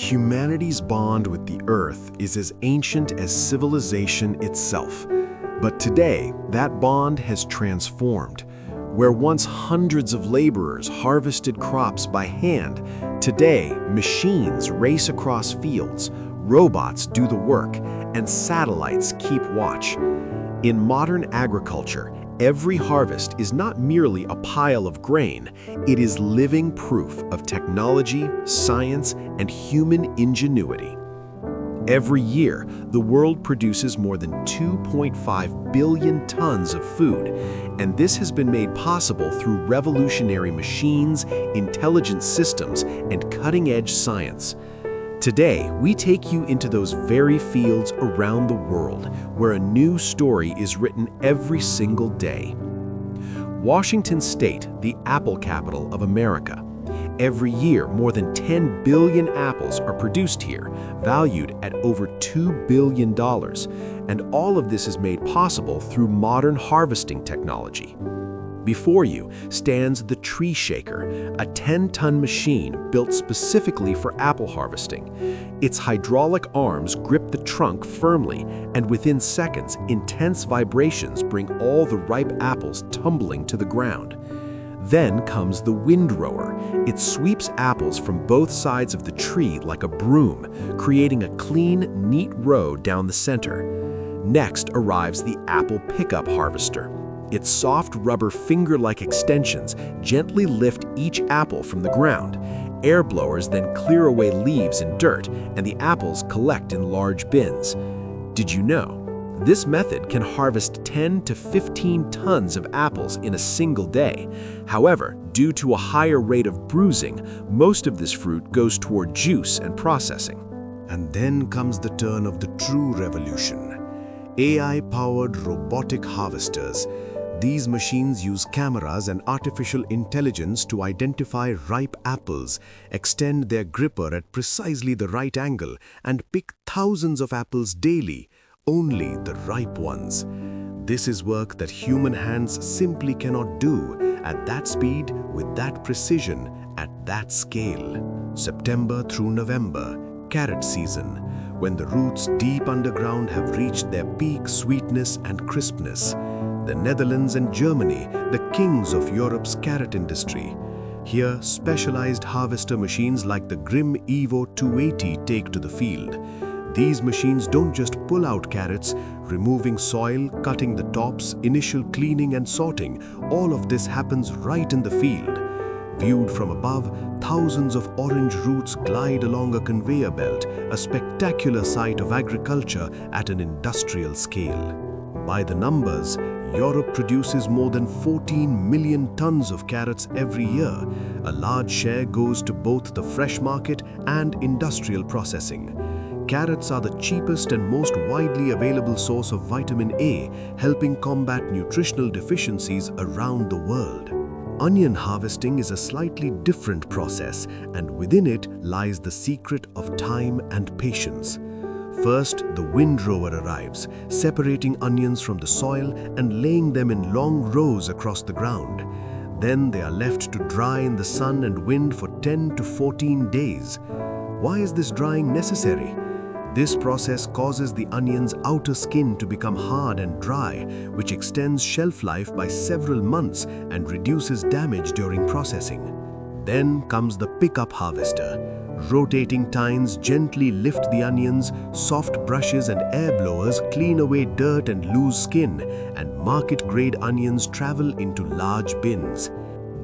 Humanity's bond with the earth is as ancient as civilization itself. But today, that bond has transformed. Where once hundreds of laborers harvested crops by hand, today machines race across fields, robots do the work, and satellites keep watch. In modern agriculture, every harvest is not merely a pile of grain, it is living proof of technology, science, and human ingenuity. Every year, the world produces more than 2.5 billion tons of food, and this has been made possible through revolutionary machines, intelligent systems, and cutting-edge science. Today, we take you into those very fields around the world where a new story is written every single day. Washington State, the apple capital of America. Every year, more than 10 billion apples are produced here, valued at over $2 billion, and all of this is made possible through modern harvesting technology. Before you stands the Tree Shaker, a 10-ton machine built specifically for apple harvesting. Its hydraulic arms grip the trunk firmly, and within seconds, intense vibrations bring all the ripe apples tumbling to the ground. Then comes the windrower. It sweeps apples from both sides of the tree like a broom, creating a clean, neat row down the center. Next arrives the apple pickup harvester. Its soft rubber finger-like extensions gently lift each apple from the ground. Air blowers then clear away leaves and dirt, and the apples collect in large bins. Did you know? This method can harvest 10 to 15 tons of apples in a single day. However, due to a higher rate of bruising, most of this fruit goes toward juice and processing. And then comes the turn of the true revolution. AI-powered robotic harvesters. These machines use cameras and artificial intelligence to identify ripe apples, extend their gripper at precisely the right angle, and pick thousands of apples daily. Only the ripe ones. This is work that human hands simply cannot do at that speed, with that precision, at that scale. September through November, carrot season, when the roots deep underground have reached their peak sweetness and crispness. The Netherlands and Germany, the kings of Europe's carrot industry. Here, specialized harvester machines like the Grimm Evo 280 take to the field. These machines don't just pull out carrots, removing soil, cutting the tops, initial cleaning and sorting. All of this happens right in the field. Viewed from above, thousands of orange roots glide along a conveyor belt, a spectacular sight of agriculture at an industrial scale. By the numbers, Europe produces more than 14 million tons of carrots every year. A large share goes to both the fresh market and industrial processing. Carrots are the cheapest and most widely available source of vitamin A, helping combat nutritional deficiencies around the world. Onion harvesting is a slightly different process, and within it lies the secret of time and patience. First, the windrower arrives, separating onions from the soil and laying them in long rows across the ground. Then they are left to dry in the sun and wind for 10 to 14 days. Why is this drying necessary? This process causes the onion's outer skin to become hard and dry, which extends shelf life by several months and reduces damage during processing. Then comes the pickup harvester. Rotating tines gently lift the onions, soft brushes and air blowers clean away dirt and loose skin, and market-grade onions travel into large bins.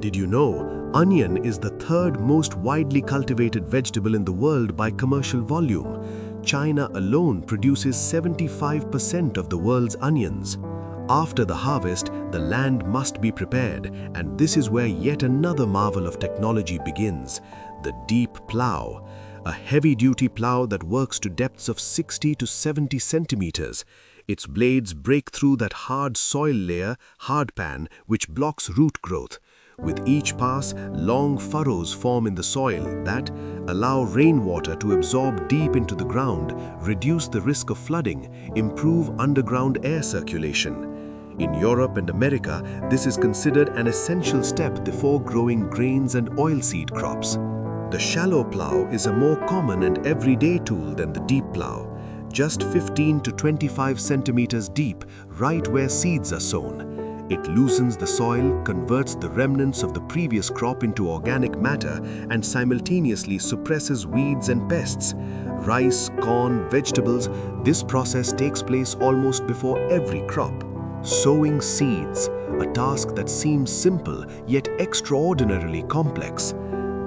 Did you know, onion is the third most widely cultivated vegetable in the world by commercial volume? China alone produces 75% of the world's onions. After the harvest, the land must be prepared, and this is where yet another marvel of technology begins: the deep plow. A heavy-duty plow that works to depths of 60 to 70 centimeters. Its blades break through that hard soil layer, hardpan, which blocks root growth. With each pass, long furrows form in the soil that allow rainwater to absorb deep into the ground, reduce the risk of flooding, improve underground air circulation. In Europe and America, this is considered an essential step before growing grains and oilseed crops. The The shallow plow is a more common and everyday tool than the deep plow, just 15 to 25 centimeters deep, right where seeds are sown. It loosens the soil, converts the remnants of the previous crop into organic matter, and simultaneously suppresses weeds and pests. Rice, corn, vegetables, this process takes place almost before every crop. Sowing seeds, a task that seems simple yet extraordinarily complex.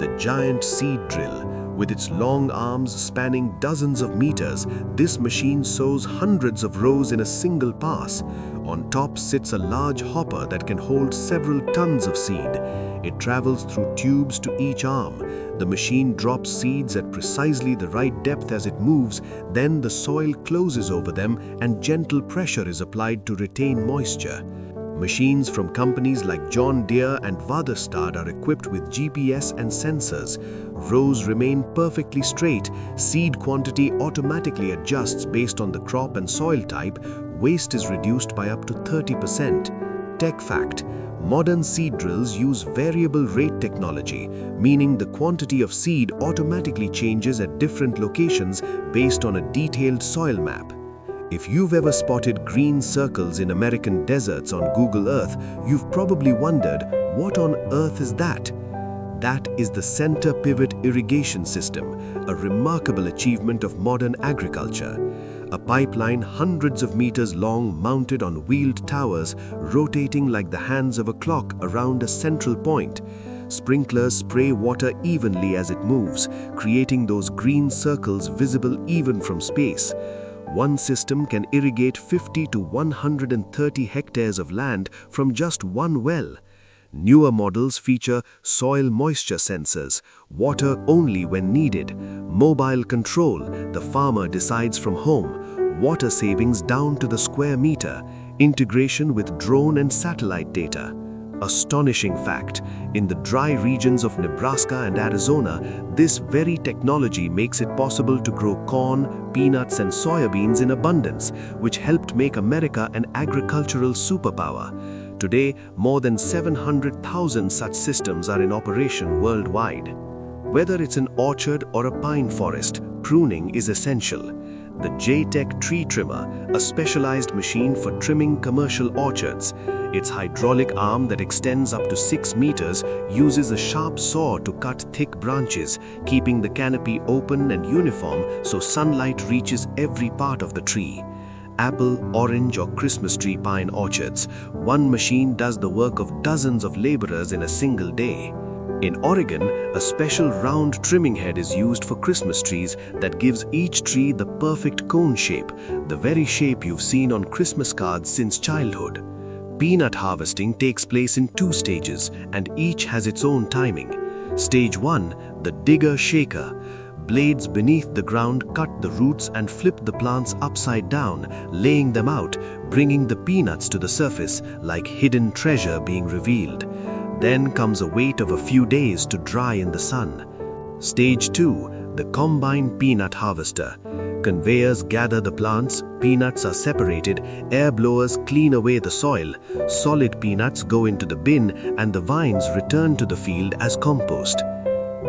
The giant seed drill, with its long arms spanning dozens of meters, this machine sows hundreds of rows in a single pass. On top sits a large hopper that can hold several tons of seed. It travels through tubes to each arm. The machine drops seeds at precisely the right depth as it moves, then the soil closes over them and gentle pressure is applied to retain moisture. Machines from companies like John Deere and Waderstad are equipped with GPS and sensors. Rows remain perfectly straight, seed quantity automatically adjusts based on the crop and soil type, waste is reduced by up to 30%. Tech fact: modern seed drills use variable rate technology, meaning the quantity of seed automatically changes at different locations based on a detailed soil map. If you've ever spotted green circles in American deserts on Google Earth, you've probably wondered, what on earth is that? That is the center pivot irrigation system, a remarkable achievement of modern agriculture. A pipeline hundreds of meters long mounted on wheeled towers, rotating like the hands of a clock around a central point. Sprinklers spray water evenly as it moves, creating those green circles visible even from space. One system can irrigate 50 to 130 hectares of land from just one well. Newer models feature soil moisture sensors, water only when needed, mobile control, the farmer decides from home, water savings down to the square meter, integration with drone and satellite data. Astonishing fact, in the dry regions of Nebraska and Arizona, this very technology makes it possible to grow corn, peanuts and soybeans in abundance, which helped make America an agricultural superpower. Today, more than 700,000 such systems are in operation worldwide. Whether it's an orchard or a pine forest, pruning is essential. The J-Tech Tree Trimmer, a specialized machine for trimming commercial orchards. Its hydraulic arm that extends up to 6 meters uses a sharp saw to cut thick branches, keeping the canopy open and uniform so sunlight reaches every part of the tree. Apple, orange or Christmas tree pine orchards, one machine does the work of dozens of laborers in a single day. In Oregon, a special round trimming head is used for Christmas trees that gives each tree the perfect cone shape, the very shape you've seen on Christmas cards since childhood. Peanut harvesting takes place in 2 stages, and each has its own timing. Stage 1, the digger shaker. Blades beneath the ground cut the roots and flip the plants upside down, laying them out, bringing the peanuts to the surface like hidden treasure being revealed. Then comes a wait of a few days to dry in the sun. Stage 2, the combine peanut harvester. Conveyors gather the plants, peanuts are separated, air blowers clean away the soil, solid peanuts go into the bin, and the vines return to the field as compost.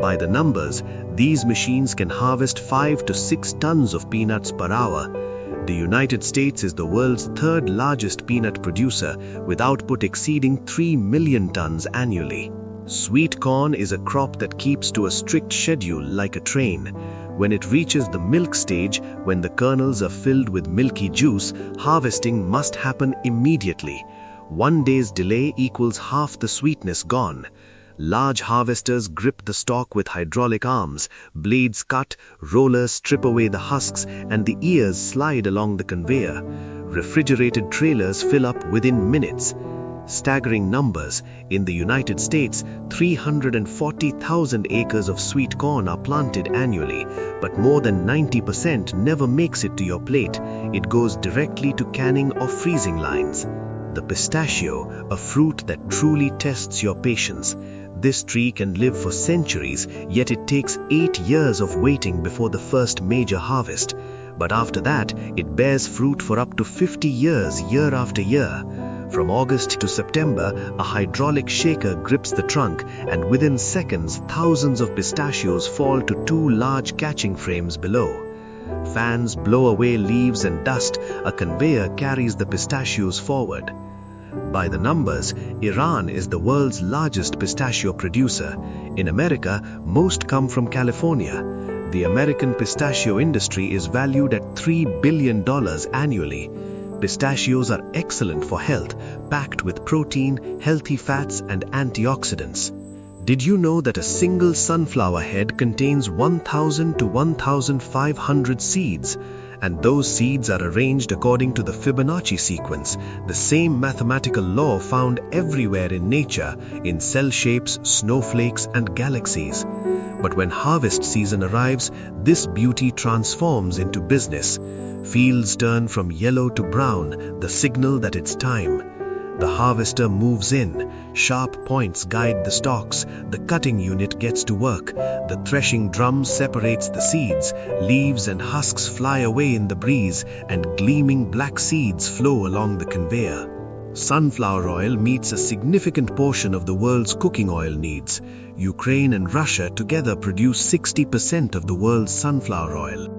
By the numbers, these machines can harvest 5 to 6 tons of peanuts per hour. The United States is the world's 3rd largest peanut producer, with output exceeding 3 million tons annually. Sweet corn is a crop that keeps to a strict schedule like a train. When it reaches the milk stage, when the kernels are filled with milky juice, harvesting must happen immediately. 1 day's delay equals half the sweetness gone. Large harvesters grip the stalk with hydraulic arms, blades cut, rollers strip away the husks, and the ears slide along the conveyor. Refrigerated trailers fill up within minutes. Staggering numbers, in the United States, 340,000 acres of sweet corn are planted annually, but more than 90% never makes it to your plate. It goes directly to canning or freezing lines. The pistachio, a fruit that truly tests your patience. This tree can live for centuries, yet it takes 8 years of waiting before the first major harvest. But after that, it bears fruit for up to 50 years, year after year. From August to September, a hydraulic shaker grips the trunk, and within seconds, thousands of pistachios fall to two large catching frames below. Fans blow away leaves and dust. A conveyor carries the pistachios forward. By the numbers, Iran is the world's largest pistachio producer. In America, most come from California. The American pistachio industry is valued at $3 billion annually. Pistachios are excellent for health, packed with protein, healthy fats, and antioxidants. Did you know that a single sunflower head contains 1,000 to 1,500 seeds? And those seeds are arranged according to the Fibonacci sequence, the same mathematical law found everywhere in nature, in cell shapes, snowflakes, and galaxies. But when harvest season arrives, this beauty transforms into business. Fields turn from yellow to brown, the signal that it's time. The harvester moves in. Sharp points guide the stalks. The cutting unit gets to work. The threshing drum separates the seeds. Leaves and husks fly away in the breeze, and gleaming black seeds flow along the conveyor. Sunflower oil meets a significant portion of the world's cooking oil needs. Ukraine and Russia together produce 60% of the world's sunflower oil.